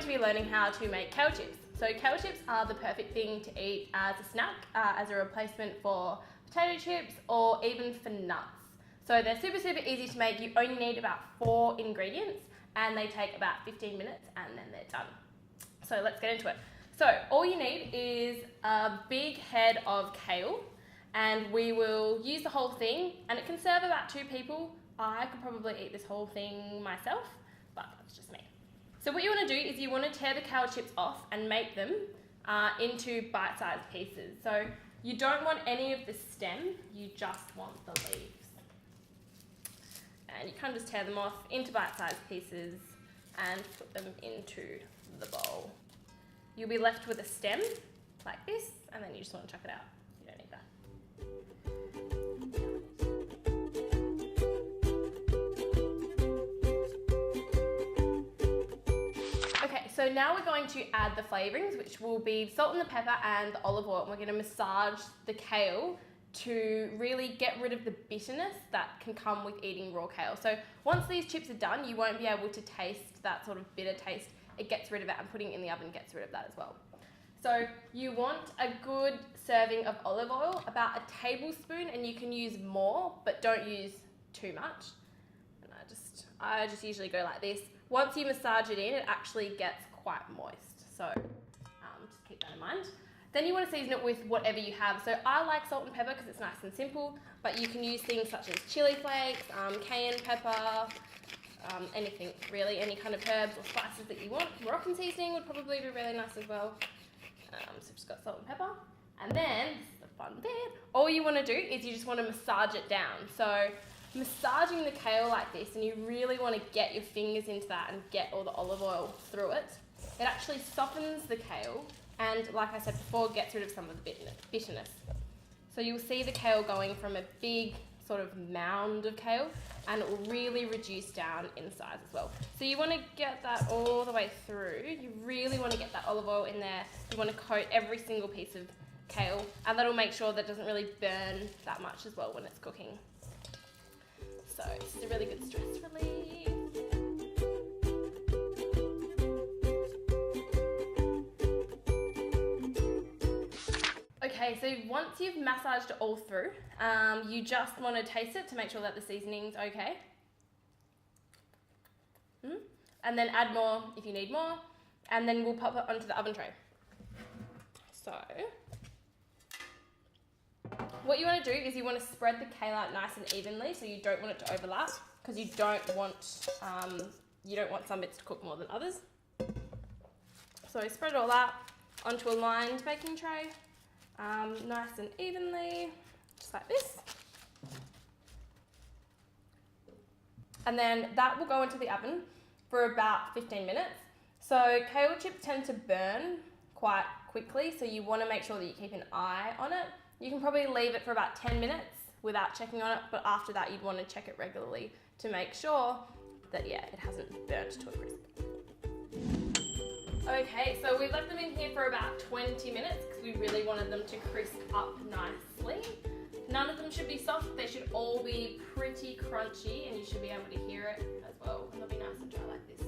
be learning how to make kale chips. So kale chips are the perfect thing to eat as a snack, as a replacement for potato chips or even for nuts. So they're super easy to make. You only need about 4 ingredients and they take about 15 minutes and then they're done. So let's get into it. So all you need is a big head of kale, and we will use the whole thing, and it can serve about 2 people. I could probably eat this whole thing myself, but that's just me. So what you want to do is you want to tear the kale chips off and make them into bite-sized pieces. So you don't want any of the stem, you just want the leaves. And you kind of just tear them off into bite-sized pieces and put them into the bowl. You'll be left with a stem like this, and then you just want to chuck it out. You don't need that. Okay, so now we're going to add the flavourings, which will be salt and the pepper and the olive oil. And we're going to massage the kale to really get rid of the bitterness that can come with eating raw kale. So once these chips are done, you won't be able to taste that sort of bitter taste. It gets rid of it, and putting it in the oven gets rid of that as well. So you want a good serving of olive oil, about a tablespoon, and you can use more, but don't use too much. And I just usually go like this. Once you massage it in, it actually gets quite moist. So just keep that in mind. Then you want to season it with whatever you have. So I like salt and pepper because it's nice and simple, but you can use things such as chilli flakes, cayenne pepper, anything really, any kind of herbs or spices that you want. Moroccan seasoning would probably be really nice as well. So just got salt and pepper. And then, this is the fun bit, all you want to do is you just want to massage it down. So massaging the kale like this, and you really want to get your fingers into that and get all the olive oil through it. It actually softens the kale and, like I said before, gets rid of some of the bitterness. So you'll see the kale going from a big sort of mound of kale, and it will really reduce down in size as well. So you want to get that all the way through. You really want to get that olive oil in there. You want to coat every single piece of kale, and that'll make sure that it doesn't really burn that much as well when it's cooking. So this is a really good stress relief. Okay, so once you've massaged it all through, you just want to taste it to make sure that the seasoning's okay. And then add more if you need more, and then we'll pop it onto the oven tray. So, what you want to do is you want to spread the kale out nice and evenly, so you don't want it to overlap, because you don't want some bits to cook more than others. So spread it all out onto a lined baking tray. Nice and evenly, just like this. And then that will go into the oven for about 15 minutes. So kale chips tend to burn quite quickly, so you want to make sure that you keep an eye on it. You can probably leave it for about 10 minutes without checking on it, but after that you'd want to check it regularly to make sure that, yeah, it hasn't burnt to a crisp. Okay, so we've left them in here for about 20 minutes because we really wanted them to crisp up nicely. None of them should be soft, they should all be pretty crunchy, and you should be able to hear it as well, and they'll be nice and dry like this.